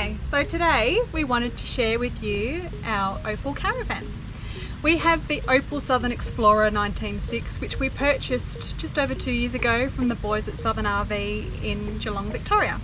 Hi, so today we wanted to share with you our Opal Caravan. We have the Opal Southern Explorer 1906, which we purchased just over 2 years ago from the boys at Southern RV in Geelong, Victoria.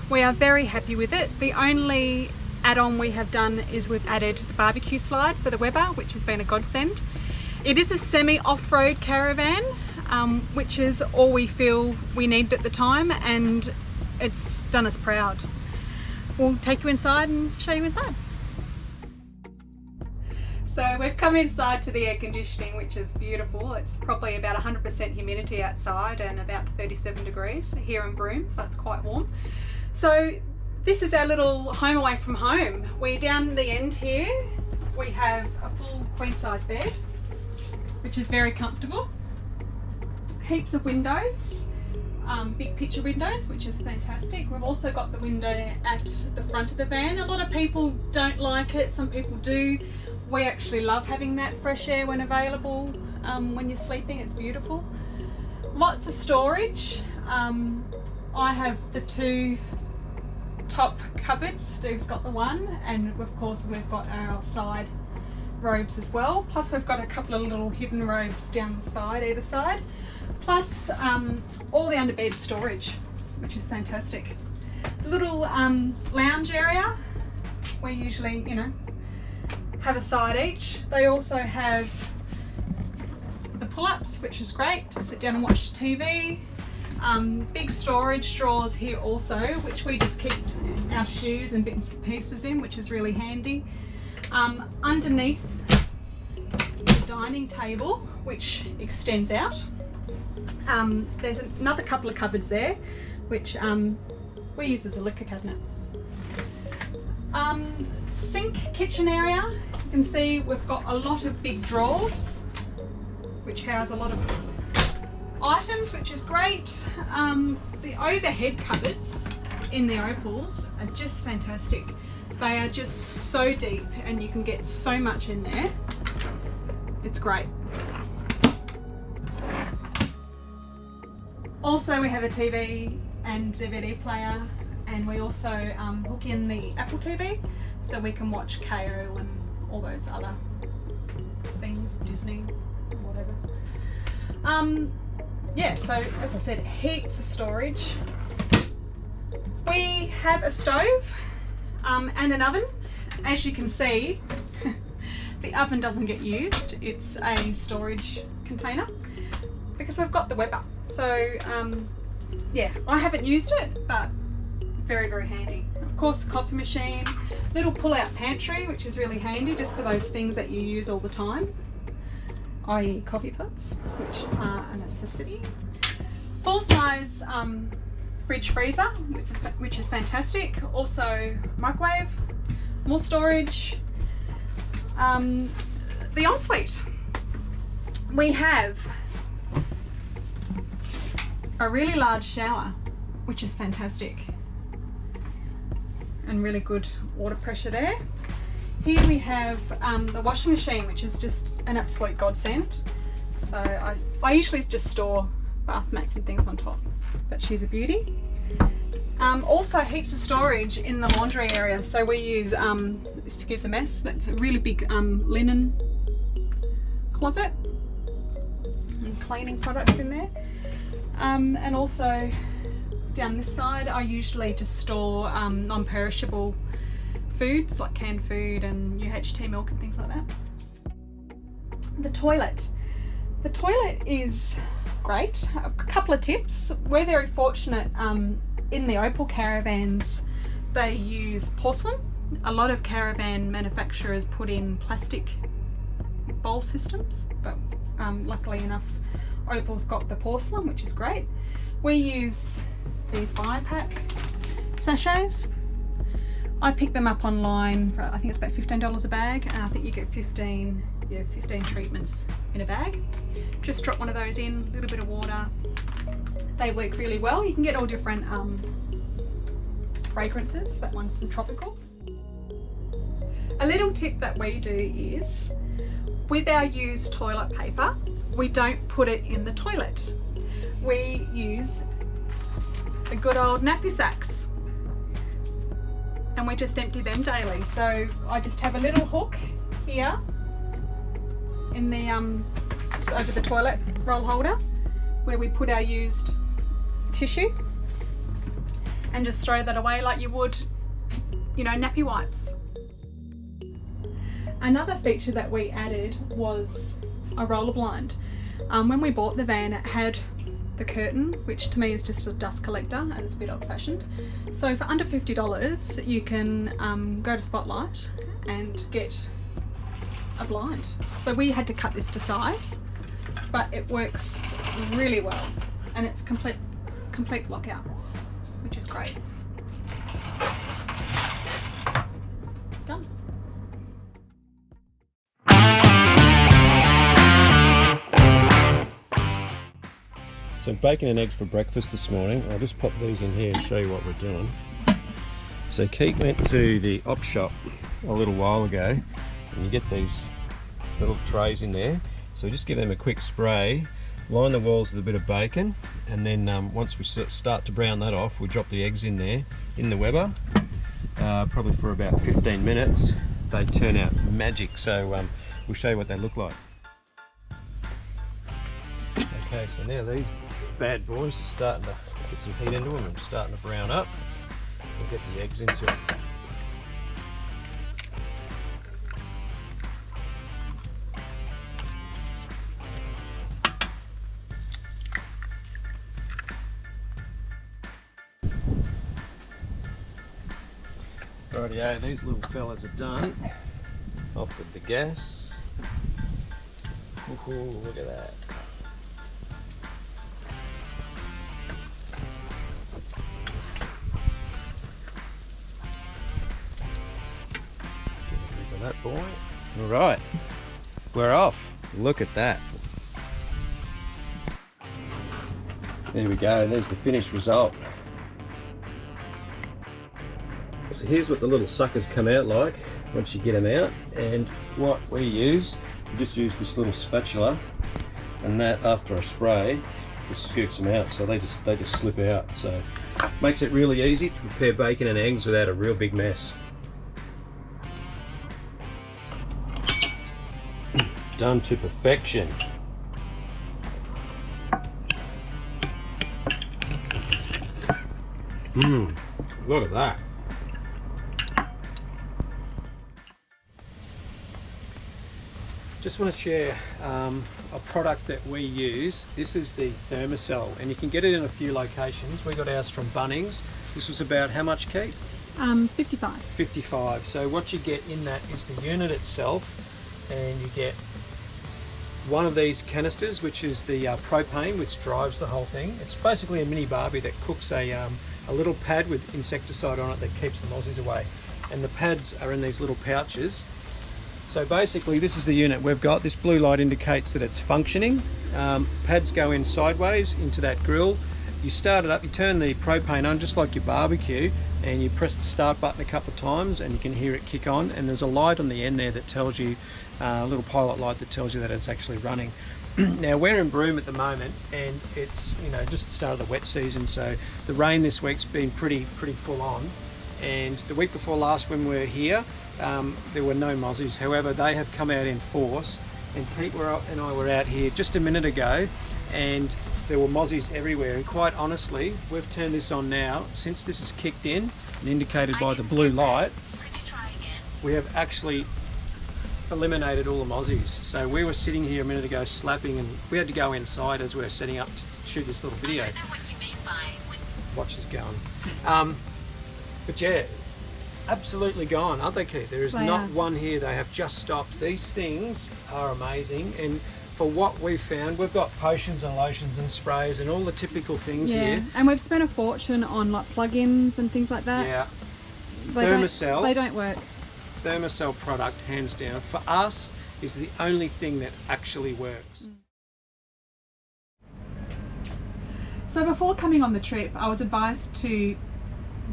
We are very happy with it. The only add-on we have done is we've added the barbecue slide for the Weber, which has been a godsend. It is a semi-off-road caravan, which is all we feel we needed at the time, and it's done us proud. We'll take you inside and show you inside. So we've come inside to the air conditioning, which is beautiful. It's probably about 100% humidity outside and about 37 degrees here in Broome, so it's quite warm. So this is our little home away from home. We're down the end here. We have a full queen size bed, which is very comfortable. Heaps of windows. Big picture windows, which is fantastic. We've also got the window at the front of the van. A lot of people don't like it, some people do. We actually love having that fresh air when available. When you're sleeping, it's beautiful. Lots of storage. I have the two top cupboards, Steve's got the one, and of course we've got our side robes as well. Plus we've got a couple of little hidden robes down the side, either side. Plus all the underbed storage, which is fantastic. The little lounge area, we usually, have a side each. They also have the pull-ups, which is great to sit down and watch TV. Big storage drawers here also, which we just keep our shoes and bits and pieces in, which is really handy. Underneath the dining table, which extends out, there's another couple of cupboards there, which we use as a liquor cabinet. Sink kitchen area, you can see we've got a lot of big drawers which house a lot of items, which is great. The overhead cupboards in the Opals are just fantastic. They are just so deep and you can get so much in there. It's great. Also we have a TV and DVD player, and we also hook in the Apple TV so we can watch KO and all those other things, Disney, whatever. Yeah, so as I said, heaps of storage. We have a stove and an oven. As you can see, the oven doesn't get used. It's a storage container because we've got the Weber. So yeah, I haven't used it, but very, very handy. Of course, the coffee machine, little pull-out pantry, which is really handy just for those things that you use all the time, i.e. coffee pots, which are a necessity. Full-size fridge freezer, which is fantastic. Also microwave, more storage. The ensuite. We have a really large shower, which is fantastic, and really good water pressure there. Here we have the washing machine, which is just an absolute godsend. So I usually just store bath mats and things on top, but she's a beauty. Also heaps of storage in the laundry area. So we use, excuse the mess, that's a really big linen closet and cleaning products in there. And also down this side I usually just store non-perishable foods like canned food and UHT milk and things like that. The toilet. The toilet is great. A couple of tips. We're very fortunate in the Opal caravans they use porcelain. A lot of caravan manufacturers put in plastic bowl systems, but luckily enough Opal's got the porcelain, which is great. We use these BioPack sachets. I picked them up online for, I think it's about $15 a bag, and I think you get 15 treatments in a bag. Just drop one of those in, a little bit of water. They work really well. You can get all different fragrances. That one's the tropical. A little tip that we do is, with our used toilet paper, we don't put it in the toilet. We use the good old nappy sacks. and we just empty them daily. So I just have a little hook here in the just over the toilet roll holder where we put our used tissue, and just throw that away like you would, you know, nappy wipes. Another feature that we added was a roller blind. When we bought the van, it had the curtain, which to me is just a dust collector and it's a bit old-fashioned. So for under $50 you can go to Spotlight and get a blind. So we had to cut this to size, but it works really well, and it's complete blockout, which is great. Done. So bacon and eggs for breakfast this morning. I'll just pop these in here and show you what we're doing. So Keet went to the op shop a little while ago, and you get these little trays in there. So just give them a quick spray, line the walls with a bit of bacon, and then once we start to brown that off, we drop the eggs in there, in the Weber, probably for about 15 minutes. They turn out magic, so we'll show you what they look like. Okay, so now these bad boys are starting to get some heat into them and starting to brown up. We'll get the eggs into it. Rightio, these little fellas are done. Off with the gas. Ooh, look at that. That boy. All right, we're off. Look at that. There we go. There's the finished result. So here's what the little suckers come out like once you get them out. And what we just use this little spatula, and that after a spray just scoops them out. So they just slip out. So makes it really easy to prepare bacon and eggs without a real big mess. Done to perfection. Look at that. Just want to share a product that we use. This is the Thermocell, and you can get it in a few locations. We got ours from Bunnings. This was about how much, Keet? 55. 55. So what you get in that is the unit itself, and you get one of these canisters, which is the propane, which drives the whole thing. It's basically a mini Barbie that cooks a little pad with insecticide on it that keeps the mozzies away. And the pads are in these little pouches. So basically this is the unit we've got. This blue light indicates that it's functioning. Pads go in sideways into that grill. You start it up, you turn the propane on just like your barbecue, and you press the start button a couple of times and you can hear it kick on, and there's a light on the end there that tells you, a little pilot light that tells you that it's actually running. Now we're in Broome at the moment, and it's, you know, just the start of the wet season, so the rain this week's been pretty full on, and the week before last when we were here there were no mozzies. However, they have come out in force, and Keet and I were out here just a minute ago, and there were mozzies everywhere, and quite honestly, we've turned this on now. Since this is kicked in and indicated by the blue light, we have actually eliminated all the mozzies. So we were sitting here a minute ago slapping, and we had to go inside as we were setting up to shoot this little video. I don't know what you mean by... Watch this going. But yeah, absolutely gone, aren't they, Keet? There is not one here. They have just stopped. These things are amazing, and for what we've found, we've got potions and lotions and sprays and all the typical things here. And we've spent a fortune on like plugins and things like that. Yeah. Thermocell. They don't work. Thermocell product, hands down, for us, is the only thing that actually works. So before coming on the trip, I was advised to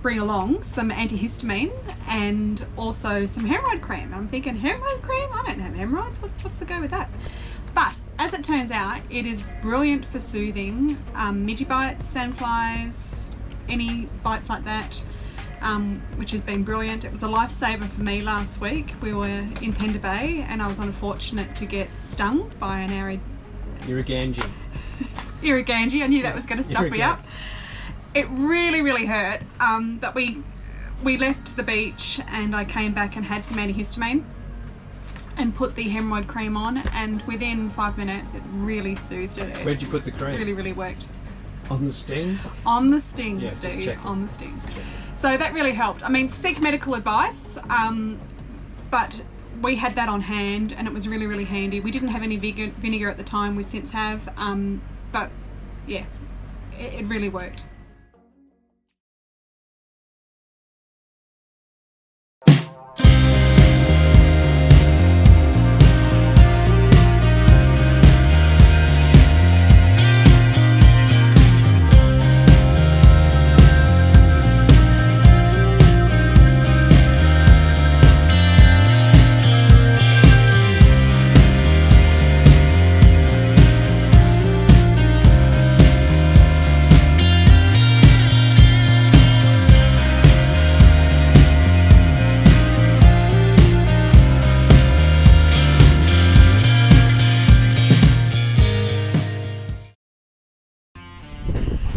bring along some antihistamine and also some hemorrhoid cream. And I'm thinking, hemorrhoid cream? I don't have hemorrhoids. What's the go with that? But as it turns out, it is brilliant for soothing midgie bites, sandflies, any bites like that. which has been brilliant. It was a lifesaver for me last week. We were in Pender Bay and I was unfortunate to get stung by an Irriganji. Irriganji. I knew that was going to stuff me up. It really hurt, but we left the beach and I came back and had some antihistamine and put the hemorrhoid cream on, and within 5 minutes it really soothed it. Where'd you put the cream? Really worked. On the sting? On the sting, yeah, Steve. On the sting. So that really helped. I mean, seek medical advice, but we had that on hand and it was really handy. We didn't have any vinegar at the time, we since have, but yeah, it really worked.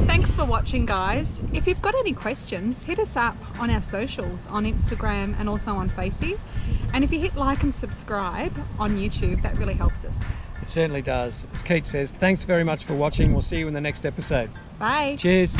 Thanks for watching, guys. If you've got any questions, hit us up on our socials on Instagram and also on Facey. And if you hit like and subscribe on YouTube, that really helps us. It certainly does. As Keet says, thanks very much for watching. We'll see you in the next episode. Bye. Cheers.